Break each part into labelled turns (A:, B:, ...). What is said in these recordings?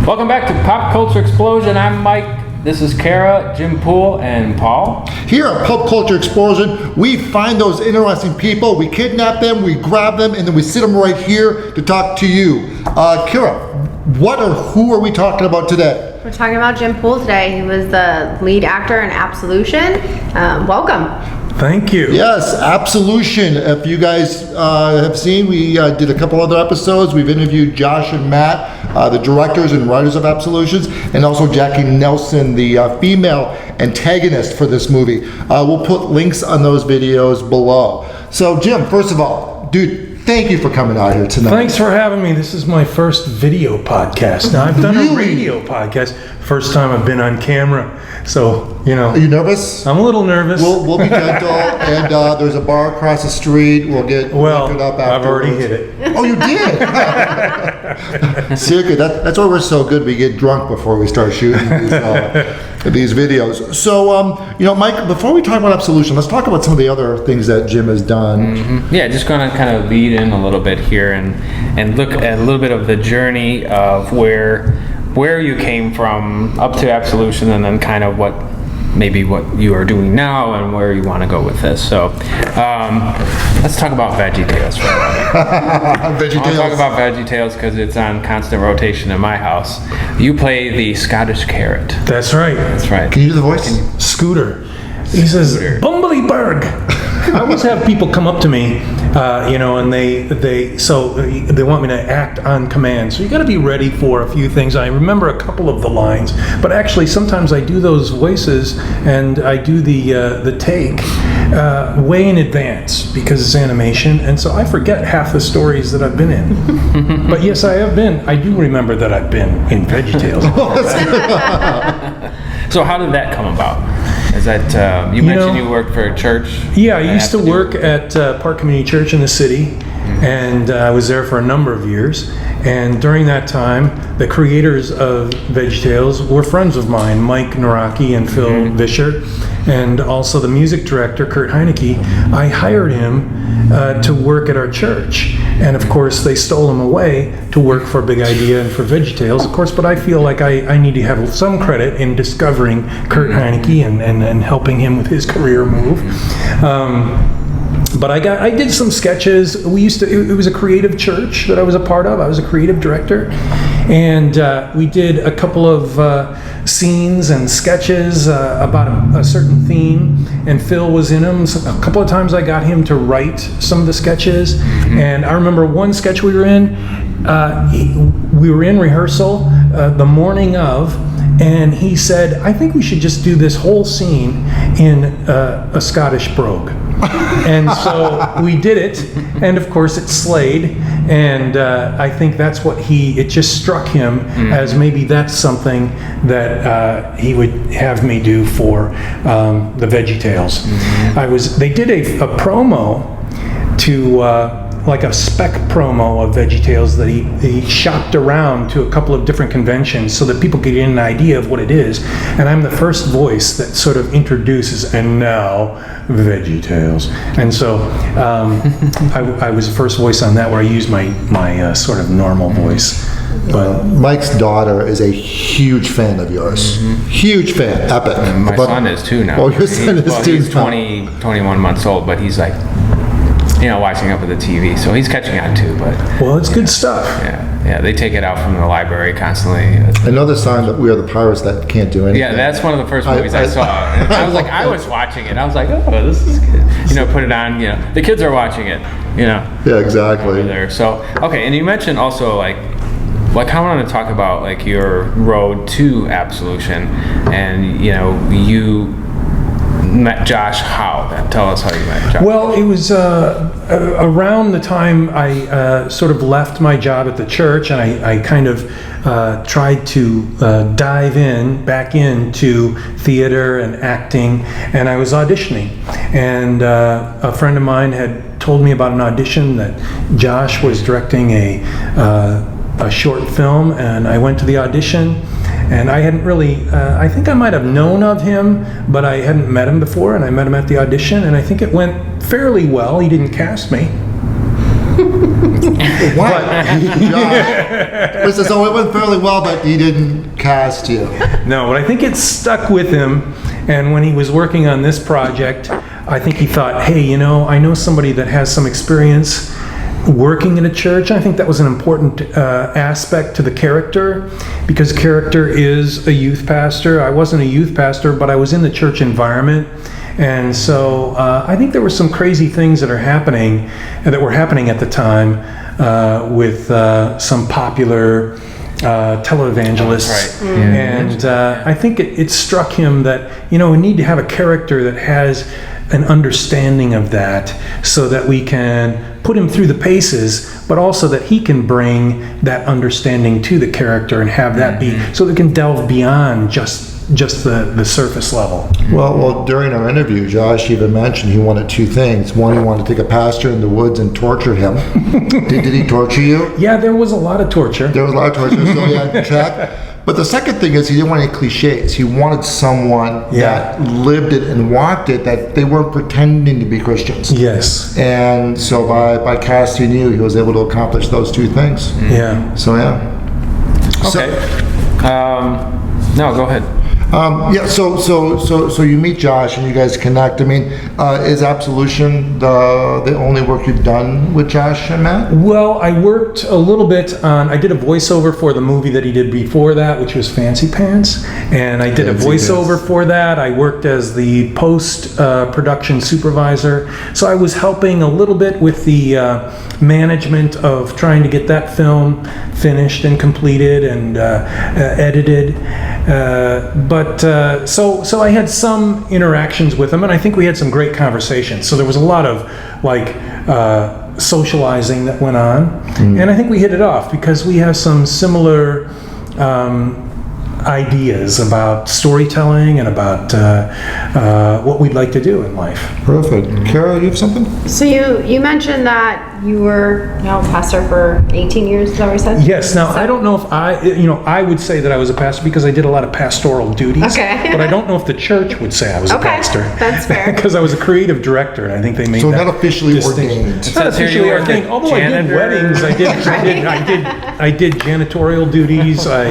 A: Welcome back to Pop Culture Explosion. I'm Mike. This is Kara, Jim Poole, and Paul.
B: Here at Pop Culture Explosion, we find those interesting people, we kidnap them, we grab them, and then we sit them right here to talk to you. Kara, what or who are we talking about today?
C: We're talking about Jim Poole today. He was the lead actor in Absolution. Welcome.
D: Thank you.
B: Yes, Absolution. If you guys have seen, we did a couple other episodes. We've interviewed Josh and Matt, the directors and writers of Absolutions, and also Jaki Nelson, the female antagonist for this movie. We'll put links on those videos below. So, Jim, first of all, dude, thank you for coming out here tonight.
D: Thanks for having me. This is my first video podcast. Now, I've done a radio podcast. First time I've been on camera. So, you know.
B: Are you nervous?
D: I'm a little nervous.
B: We'll be gentle, and there's a bar across the street. We'll get liquored up afterwards.
D: I've already hit it.
B: Oh, you did? Seriously, that's why we're so good. We get drunk before we start shooting these videos. So, Mike, before we talk about Absolution, let's talk about some of the other things that Jim has done.
A: Mm-hmm. Yeah, just going to kind of lead in a little bit here and look at a little bit of the journey of where you came from up to Absolution, and then kind of what you are doing now and where you want to go with this. So let's talk about Veggie Tales for a moment.
B: Veggie Tales.
A: I'll talk about Veggie Tales because it's on constant rotation in my house. You play the Scottish carrot.
D: That's right.
A: That's right.
B: Can you do the voice?
D: Scooter. He says, Bumblyberg. I always have people come up to me, and they want me to act on command. So you got to be ready for a few things. I remember a couple of the lines, but actually sometimes I do those voices and I do the take way in advance because it's animation, and so I forget half the stories that I've been in. But yes, I have been. I do remember that I've been in Veggie Tales.
A: So how did that come about? Is that, you mentioned you worked for a church?
D: Yeah, I used to work at Park Community Church in the city, and I was there for a number of years. And during that time, the creators of Veggie Tales were friends of mine, Mike Naraki and Phil Vischer, and also the music director, Kurt Heineke. I hired him to work at our church. And of course, they stole him away to work for Big Idea and for Veggie Tales, of course, but I feel like I need to have some credit in discovering Kurt Heineke and helping him with his career move. But I did some sketches. It was a creative church that I was a part of. I was a creative director. And we did a couple of scenes and sketches about a certain theme, and Phil was in them. So a couple of times I got him to write some of the sketches. And I remember one sketch we were in rehearsal the morning of, and he said, I think we should just do this whole scene in a Scottish brogue. And so we did it, and of course it slayed, and I think that's what it just struck him as maybe that's something that he would have me do for the Veggie Tales. They did a promo to like a spec promo of Veggie Tales that he shopped around to a couple of different conventions so that people could get an idea of what it is. And I'm the first voice that sort of introduces, and now Veggie Tales. And so I was the first voice on that where I used my sort of normal voice. But
B: Mike's daughter is a huge fan of yours. Huge fan. Epic.
A: And my son is too now.
B: Oh, your son is too.
A: He's 21 months old, but he's like, watching up at the TV, so he's catching on too. But
D: well, it's good stuff.
A: Yeah, they take it out from the library constantly.
B: Another sign that we are the pirates that can't do anything.
A: Yeah, that's one of the first movies I saw. And I was like, I was watching it. I was like, oh, this is good. Put it on. The kids are watching it.
B: Yeah, exactly.
A: There. So okay, and you mentioned also I kind of want to talk about your road to Absolution, and you met Josh how? Then tell us how you met Josh.
D: Well, it was around the time I sort of left my job at the church, and I kind of tried to dive back into theater and acting, and I was auditioning. And a friend of mine had told me about an audition that Josh was directing a short film, and I went to the audition. And I hadn't really, I think I might have known of him, but I hadn't met him before, and I met him at the audition, and I think it went fairly well. He didn't cast me,
B: What? Josh. Listen, so it went fairly well, but he didn't cast you.
D: No, but I think it stuck with him. And when he was working on this project, I think he thought, hey, you know, I know somebody that has some experience working in a church. I think that was an important aspect to the character, because character is a youth pastor. I wasn't a youth pastor, but I was in the church environment. And so I think there were some crazy things that were happening at the time with some popular televangelists.
A: Right.
D: And I think it struck him that, you know, we need to have a character that has an understanding of that, so that we can put him through the paces, but also that he can bring that understanding to the character and have that be, so that can delve beyond just the surface level.
B: Well, during our interview, Josh even mentioned he wanted two things. One, he wanted to take a pastor in the woods and torture him. Did he torture you?
D: Yeah, there was a lot of torture.
B: There was a lot of torture, so he had to check. But the second thing is he didn't want any cliches. He wanted someone that lived it and walked it, that they weren't pretending to be Christians.
D: Yes.
B: And so by casting you, he was able to accomplish those two things.
D: Yeah.
B: So, yeah.
A: Okay. No, go ahead.
B: So you meet Josh and you guys connect. I mean, is Absolution the only work you've done with Josh and Matt?
D: Well, I worked a little bit on, I did a voiceover for the movie that he did before that, which was Fancy Pants. And I did a voiceover for that. I worked as the post-production supervisor. So I was helping a little bit with the management of trying to get that film finished and completed and edited. So I had some interactions with him, and I think we had some great conversations. So there was a lot of socializing that went on, and I think we hit it off because we have some similar ideas about storytelling and about what we'd like to do in life.
B: Perfect. Kara, you have something?
C: So you mentioned that you were pastor for 18 years, is that what you said?
D: Yes. Now, I don't know if I would say that I was a pastor because I did a lot of pastoral duties.
C: Okay.
D: But I don't know if the church would say I was a pastor.
C: That's fair.
D: Because I was a creative director, and I think they made
B: So
D: that
B: not officially
D: distinction.
B: ordained.
D: Not officially ordained. Although I did
A: janitor.
D: weddings, I did janitorial duties.
C: So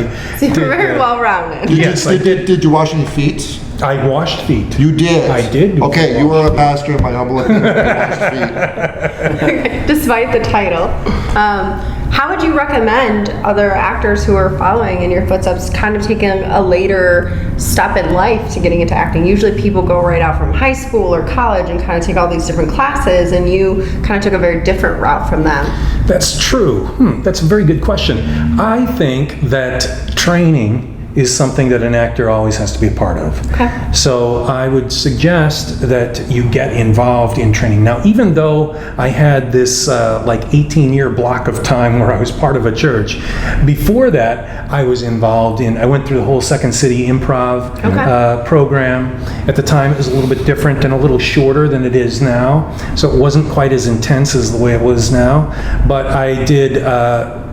C: you're very well rounded.
D: Yes, I did.
B: Did you wash any feet?
D: I washed feet.
B: You did?
D: I did.
B: Okay, you were a pastor in my humble opinion. You washed feet.
C: Despite the title. How would you recommend other actors who are following in your footsteps kind of taking a later step in life to getting into acting? Usually people go right out from high school or college and kind of take all these different classes, and you kind of took a very different route from them.
D: That's true. That's a very good question. I think that training is something that an actor always has to be a part of.
C: Okay.
D: So I would suggest that you get involved in training. Now, even though I had this 18-year block of time where I was part of a church, before that I was involved I went through the whole Second City Improv program. At the time it was a little bit different and a little shorter than it is now. So it wasn't quite as intense as the way it was now. But I did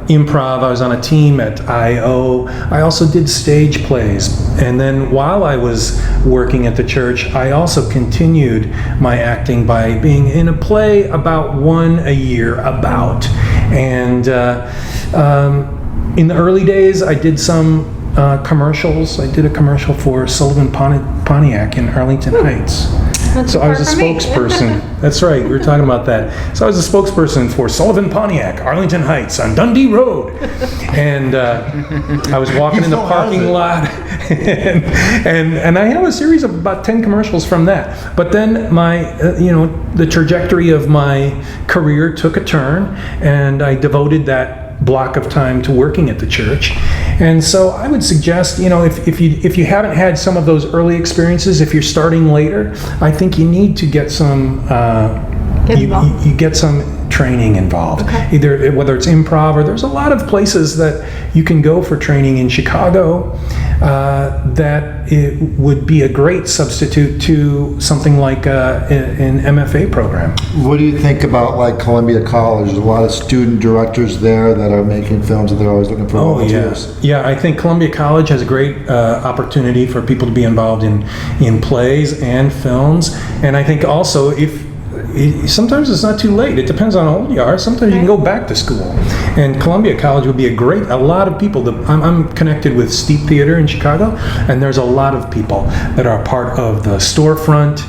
D: Improv. I was on a team at I.O. I also did stage plays. And then while I was working at the church, I also continued my acting by being in a play about one a year, And in the early days, I did some commercials. I did a commercial for Sullivan Pontiac in Arlington Heights. So I was a spokesperson. That's right, we were talking about that. So I was a spokesperson for Sullivan Pontiac, Arlington Heights on Dundee Road. And I was walking in the parking lot. and I have a series of about 10 commercials from that. But then the trajectory of my career took a turn, and I devoted that block of time to working at the church. And so I would suggest, if you haven't had some of those early experiences, if you're starting later, I think you need to get some you get some training involved. Either whether it's improv, or there's a lot of places that you can go for training in Chicago that it would be a great substitute to something like an MFA program.
B: What do you think about like Columbia College? There's a lot of student directors there that are making films, and they're always looking for volunteers.
D: Yeah, I think Columbia College has a great opportunity for people to be involved in plays and films. And I think also if sometimes it's not too late. It depends on how old you are. Sometimes you can go back to school. And Columbia College would be a lot of people. I'm connected with Steep Theater in Chicago, and there's a lot of people that are part of the storefront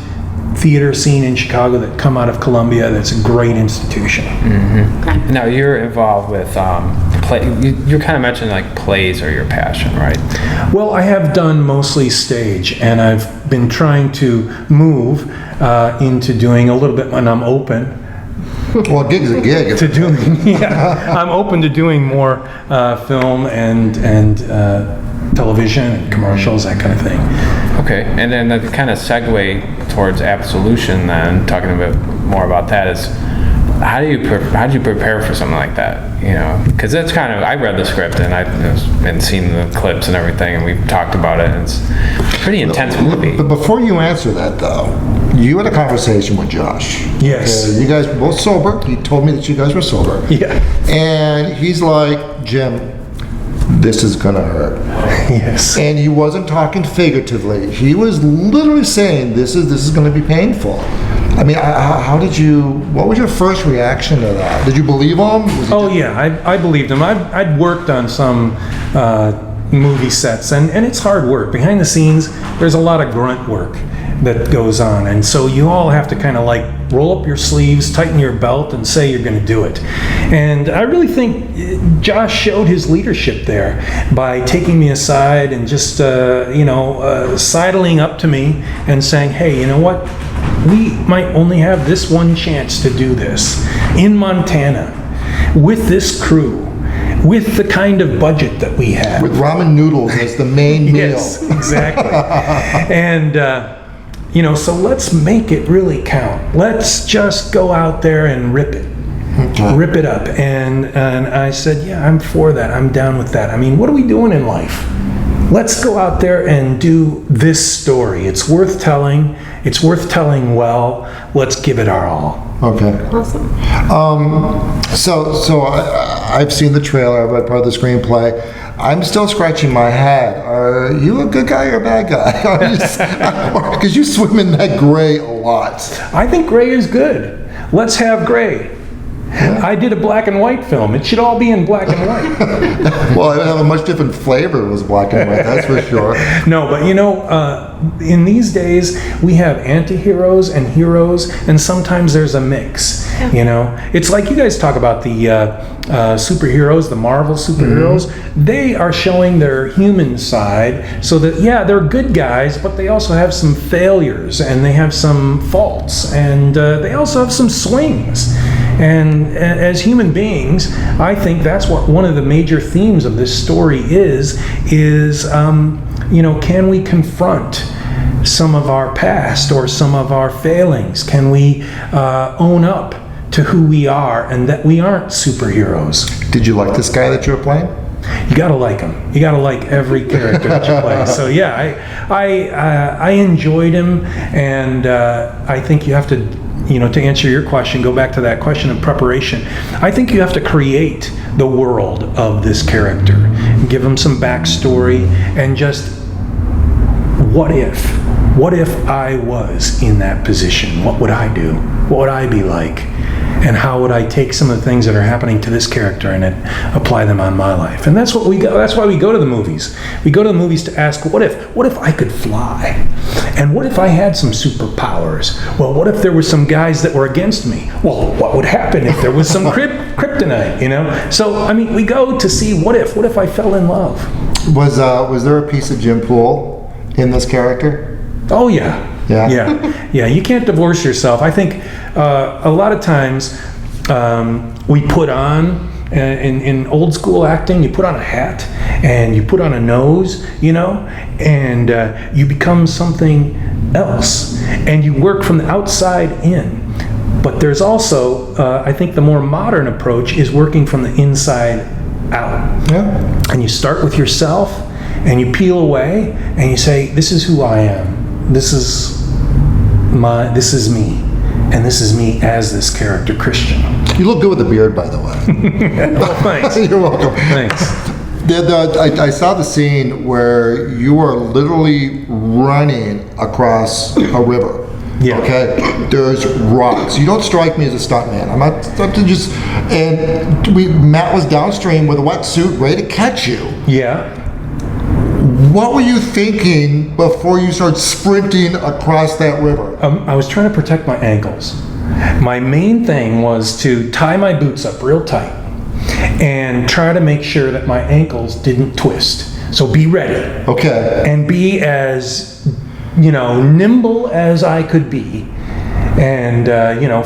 D: theater scene in Chicago that come out of Columbia. That's a great institution.
A: Mm-hmm. Now you're involved with play. You kind of mentioned like plays are your passion, right?
D: Well, I have done mostly stage, and I've been trying to move into doing a little bit when I'm open.
B: Well, a gig's a gig.
D: To doing, yeah, I'm open to doing more film and television and commercials, that kind of thing.
A: Okay, and then the kind of segue towards Absolution, then talking a bit more about that is, how do you prepare for something like that? You know, because that's kind of, I read the script and I've seen the clips and everything, and we've talked about it. And it's a pretty intense movie.
B: But before you answer that, though, you had a conversation with Josh.
D: Yes.
B: Okay, you guys were both sober. He told me that you guys were sober.
D: Yeah.
B: And he's like, Jim, this is gonna hurt.
D: Yes.
B: And he wasn't talking figuratively. He was literally saying, this is gonna be painful. I mean, what was your first reaction to that? Did you believe him?
D: Yeah, I believed him. I'd worked on some movie sets, and it's hard work. Behind the scenes, there's a lot of grunt work that goes on, and so you all have to kind of like roll up your sleeves, tighten your belt, and say you're going to do it. And I really think Josh showed his leadership there by taking me aside and just sidling up to me and saying, hey, you know what, we might only have this one chance to do this in Montana with this crew, with the kind of budget that we have,
B: with ramen noodles as the main meal.
D: Yes, exactly. And so let's make it really count. Let's just go out there and rip it. Okay. Rip it up. And I said, yeah, I'm for that. I'm down with that. I mean, what are we doing in life? Let's go out there and do this story. It's worth telling. It's worth telling well. Let's give it our all.
B: Okay.
C: Awesome.
B: So I've seen the trailer. I've read part of the screenplay. I'm still scratching my head. Are you a good guy or a bad guy? Because you swim in that gray a lot.
D: I think gray is good. Let's have gray. I did a black and white film. It should all be in black and white.
B: Well, it have a much different flavor if it was black and white, that's for sure.
D: No, but in these days, we have anti-heroes and heroes, and sometimes there's a mix, It's like you guys talk about the superheroes, the Marvel superheroes. Mm-hmm. They are showing their human side so that, yeah, they're good guys, but they also have some failures, and they have some faults, and they also have some swings. And as human beings, I think that's what one of the major themes of this story is can we confront some of our past or some of our failings? Can we own up to who we are and that we aren't superheroes?
B: Did you like this guy that you were playing?
D: You gotta like him. You gotta like every character that you play. So yeah, I enjoyed him, and I think you have to, to answer your question, go back to that question of preparation. I think you have to create the world of this character, give him some backstory, and just what if I was in that position? What would I do? What would I be like? And how would I take some of the things that are happening to this character and apply them on my life? And that's what we go. That's why we go to the movies. We go to the movies to ask, what if I could fly? And what if I had some superpowers? Well, what if there were some guys that were against me? Well, what would happen if there was some kryptonite? So, I mean, we go to see what if I fell in love?
B: Was there a piece of Jim Poole in this character?
D: Oh yeah. Yeah. You can't divorce yourself. I think a lot of times we put on, in old school acting, you put on a hat and you put on a nose, and you become something else, and you work from the outside in. But there's also, I think the more modern approach is working from the inside out. Yeah. And you start with yourself, and you peel away, and you say, this is who I am. This is me, and this is me as this character, Christian.
B: You look good with the beard, by the way.
D: Well, thanks.
B: You're welcome.
D: Thanks.
B: I saw the scene where you are literally running across a river.
D: Yeah.
B: Okay, there's rocks. You don't strike me as a stuntman. I'm not just. And Matt was downstream with a wetsuit, ready to catch you.
D: Yeah.
B: What were you thinking before you started sprinting across that river?
D: I was trying to protect my ankles. My main thing was to tie my boots up real tight and try to make sure that my ankles didn't twist. So be ready.
B: Okay.
D: And be as, nimble as I could be. And,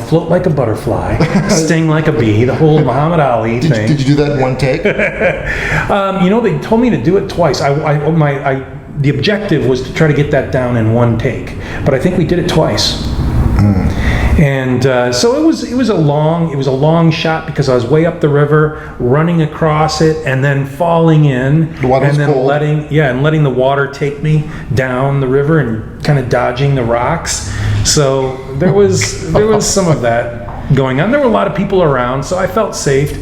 D: float like a butterfly, sting like a bee, the whole Muhammad Ali thing.
B: Did you do that in one take?
D: They told me to do it twice. The objective was to try to get that down in one take, but I think we did it twice. And so it was a long shot because I was way up the river, running across it, and then falling in,
B: The water was
D: and then
B: cold.
D: letting the water take me down the river and kind of dodging the rocks. So there was some of that going on. There were a lot of people around, so I felt safe.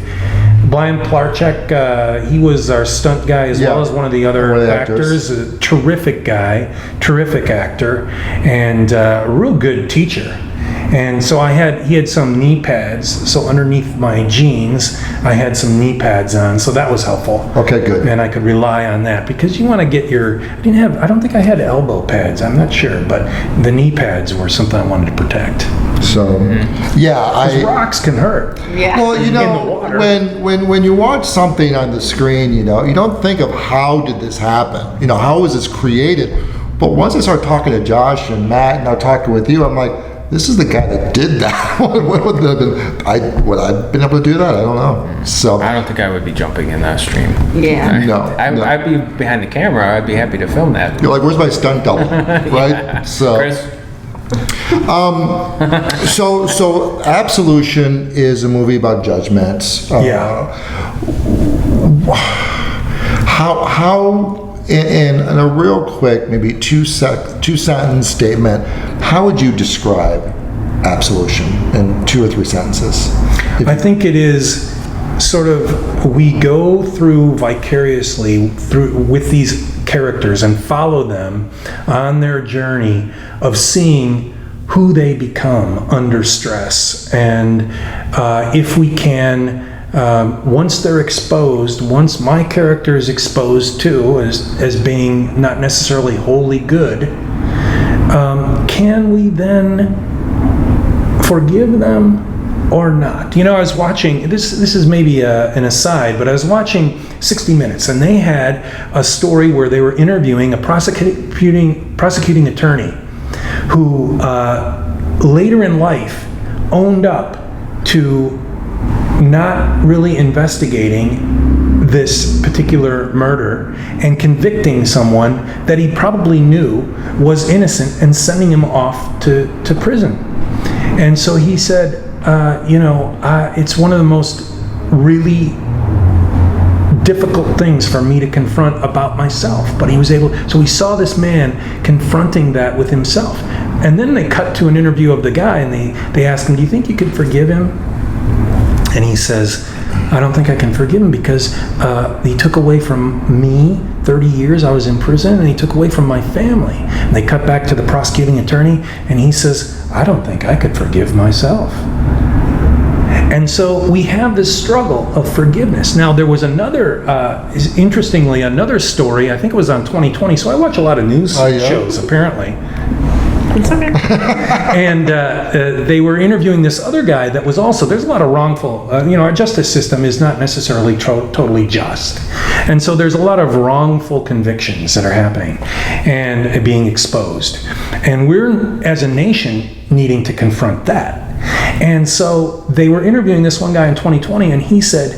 D: Brian Plarchek, he was our stunt guy as well as one of the other
B: One of the
D: actors. A terrific guy, terrific actor, and a real good teacher. And so he had some knee pads. So underneath my jeans, I had some knee pads on. So that was helpful.
B: Okay, good.
D: And I could rely on that because you want to get I don't think I had elbow pads. I'm not sure, but the knee pads were something I wanted to protect.
B: So, yeah,
D: Because rocks can hurt.
C: Yeah.
B: Well,
D: in the water.
B: when you watch something on the screen, you don't think of how did this happen? How was this created? But once I start talking to Josh and Matt, and now talking with you, I'm like, this is the guy that did that. Would I been able to do that? I don't know. So
A: I don't think I would be jumping in that stream.
C: Yeah.
B: no.
A: I'd be behind the camera. I'd be happy to film that.
B: You're like, where's my stunt double? Right?
A: Yeah.
B: So.
A: Chris?
B: So Absolution is a movie about judgments. How in a real quick, maybe two sentence statement, how would you describe Absolution in 2 or 3 sentences?
D: I think it is sort of, we go through vicariously with these characters and follow them on their journey of seeing who they become under stress. And if we can, once they're exposed, once my character is exposed too, as being not necessarily wholly good, can we then forgive them or not? I was watching, this is maybe an aside, but I was watching 60 Minutes, and they had a story where they were interviewing a prosecuting attorney who later in life owned up to not really investigating this particular murder and convicting someone that he probably knew was innocent and sending him off to prison. And so he said, it's one of the most really difficult things for me to confront about myself. But he was able, so we saw this man confronting that with himself. And then they cut to an interview of the guy, and they asked him, do you think you could forgive him? And he says, I don't think I can forgive him because he took away from me 30 years I was in prison, and he took away from my family. And they cut back to the prosecuting attorney, and he says, I don't think I could forgive myself. And so we have this struggle of forgiveness. Now, there was interestingly, another story, I think it was on 2020, so I watch a lot of news shows, apparently.
C: It's okay.
D: And they were interviewing this other guy that was also, there's a lot of wrongful, our justice system is not necessarily totally just. And so there's a lot of wrongful convictions that are happening and being exposed. And we're, as a nation, needing to confront that. And so they were interviewing this one guy in 2020, and he said,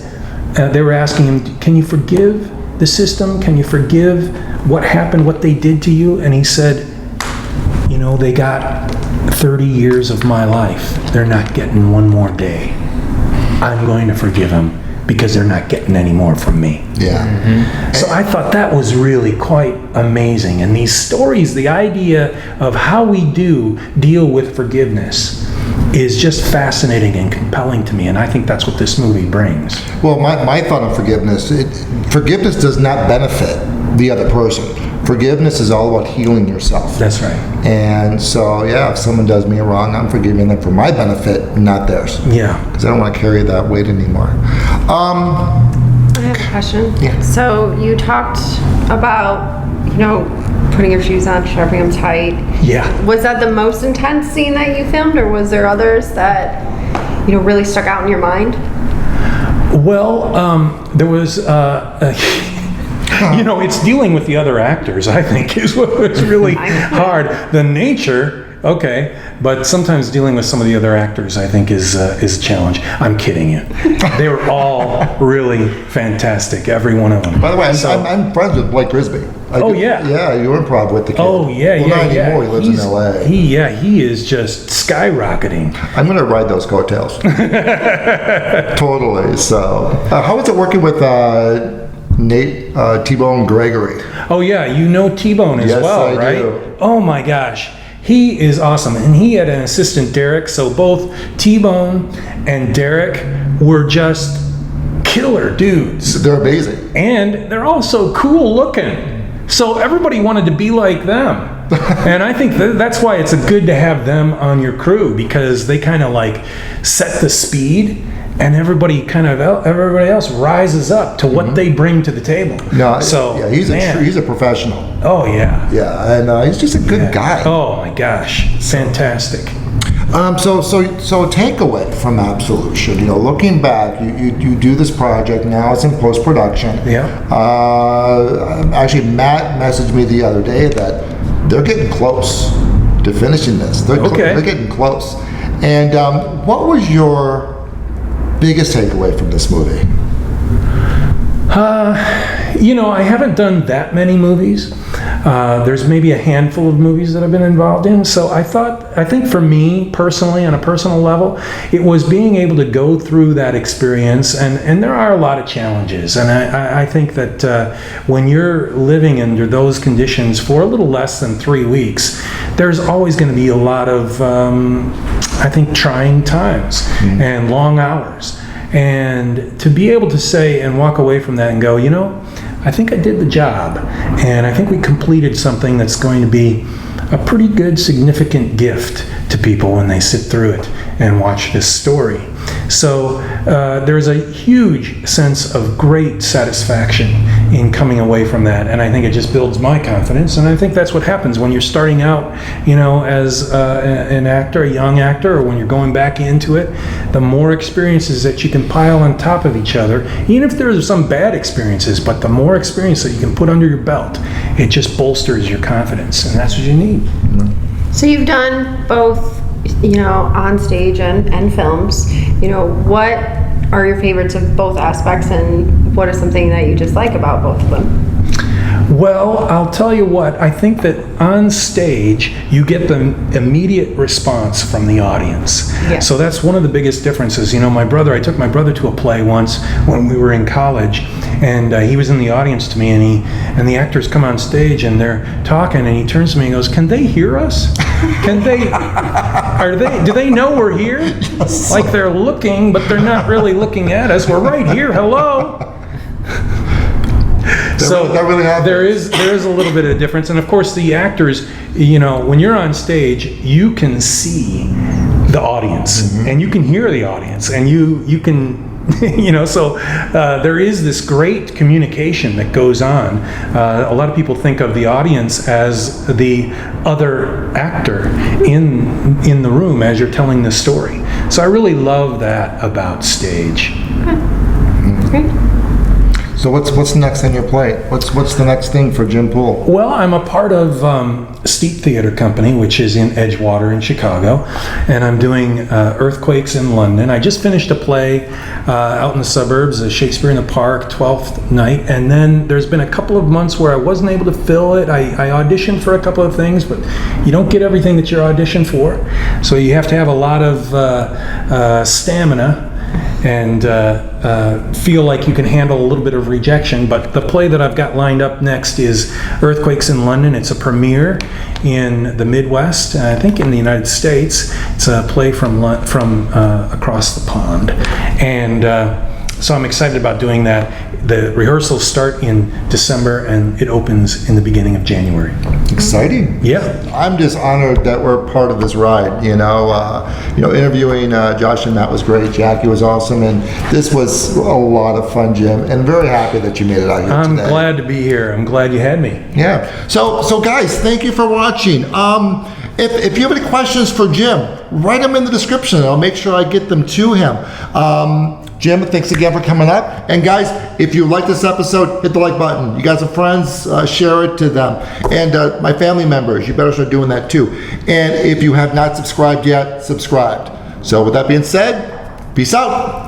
D: they were asking him, can you forgive the system? Can you forgive what happened, what they did to you? And he said, they got 30 years of my life. They're not getting one more day. I'm going to forgive them because they're not getting any more from me.
B: Yeah. Mm-hmm.
D: So I thought that was really quite amazing. And these stories, the idea of how we deal with forgiveness is just fascinating and compelling to me. And I think that's what this movie brings.
B: Well, my thought on forgiveness, forgiveness does not benefit the other person. Forgiveness is all about healing yourself.
D: That's right.
B: And so, yeah, if someone does me wrong, I'm forgiving them for my benefit, not theirs.
D: Yeah.
B: Because I don't want to carry that weight anymore.
C: I have a question.
B: Yeah.
C: So you talked about, putting your shoes on, strapping them tight.
D: Yeah.
C: Was that the most intense scene that you filmed, or was there others that, really stuck out in your mind?
D: Well, there was, it's dealing with the other actors, I think, is what was really hard. The nature, okay, but sometimes dealing with some of the other actors, I think, is a challenge. I'm kidding you. They were all really fantastic, every one of them.
B: By the way, I'm friends with Blake Grisby.
D: Yeah.
B: Yeah, you improv with the kid.
D: Oh, yeah,
B: well,
D: yeah,
B: not anymore. He lives in L.A.
D: He is just skyrocketing.
B: I'm going to ride those coattails. Totally. So, how was it working with Nate T-Bone Gregory?
D: Oh, yeah, T-Bone as
B: Yes,
D: well,
B: I
D: right?
B: do.
D: Oh, my gosh. He is awesome. And he had an assistant, Derek, so both T-Bone and Derek were just killer dudes.
B: They're amazing.
D: And they're also cool looking. So everybody wanted to be like them. And I think that's why it's good to have them on your crew, because they kind of like set the speed, and everybody else rises up to what they bring to the table.
B: No,
D: so
B: yeah, he's a professional.
D: Oh yeah.
B: Yeah, and he's just a good guy.
D: Oh my gosh, fantastic.
B: So takeaway from Absolution, looking back, you do this project, now it's in post-production.
D: Yeah.
B: Actually, Matt messaged me the other day that they're getting close to finishing this. They're getting close. And what was your biggest takeaway from this movie?
D: I haven't done that many movies. There's maybe a handful of movies that I've been involved in. So I think for me personally, on a personal level, it was being able to go through that experience. And there are a lot of challenges. And I think that when you're living under those conditions for a little less than 3 weeks, there's always going to be a lot of, I think, trying times and long hours. And to be able to say and walk away from that and go, I think I did the job, and I think we completed something that's going to be a pretty good, significant gift to people when they sit through it and watch this story. So there's a huge sense of great satisfaction in coming away from that, and I think it just builds my confidence, and I think that's what happens when you're starting out, as an actor, a young actor, or when you're going back into it. The more experiences that you can pile on top of each other, even if there's some bad experiences, but the more experience that you can put under your belt, it just bolsters your confidence, and that's what you need.
C: So you've done both, on stage and films. What are your favorites of both aspects, and what is something that you dislike about both of them?
D: Well, I'll tell you what, I think that on stage, you get the immediate response from the audience.
C: Yeah.
D: So that's one of the biggest differences. I took my brother to a play once when we were in college, and he was in the audience to me, and the actors come on stage and they're talking, and he turns to me and goes, "Can they hear us? Do they know we're here?" Yes. Like they're looking, but they're not really looking at us. We're right here, hello. So
B: that really
D: there is a little bit of difference, and of course the actors, when you're on stage, you can see the audience, and you can hear the audience, and you can, so there is this great communication that goes on. A lot of people think of the audience as the other actor in the room as you're telling the story. So I really love that about stage.
C: Great.
B: So what's next on your plate? What's the next thing for Jim Poole?
D: Well, I'm a part of Steep Theater Company, which is in Edgewater in Chicago, and I'm doing Earthquakes in London. I just finished a play out in the suburbs, Shakespeare in the Park, 12th night, and then there's been a couple of months where I wasn't able to fill it. I auditioned for a couple of things, but you don't get everything that you're auditioned for, so you have to have a lot of stamina and feel like you can handle a little bit of rejection. But the play that I've got lined up next is Earthquakes in London. It's a premiere in the Midwest, I think in the United States. It's a play from across the pond. And So I'm excited about doing that. The rehearsals start in December and it opens in the beginning of January.
B: Exciting.
D: Yeah.
B: I'm just honored that we're part of this ride. Interviewing Josh and Matt was great. Jaki was awesome, and this was a lot of fun, Jim. And very happy that you made it out here
D: I'm
B: today.
D: glad to be here. I'm glad you had me.
B: Yeah. So guys, thank you for watching. If you have any questions for Jim, write them in the description. I'll make sure I get them to him. Jim, thanks again for coming up. And guys, if you like this episode, hit the like button. You guys have friends, share it to them. And my family members, you better start doing that too. And if you have not subscribed yet, subscribe. So with that being said, peace out.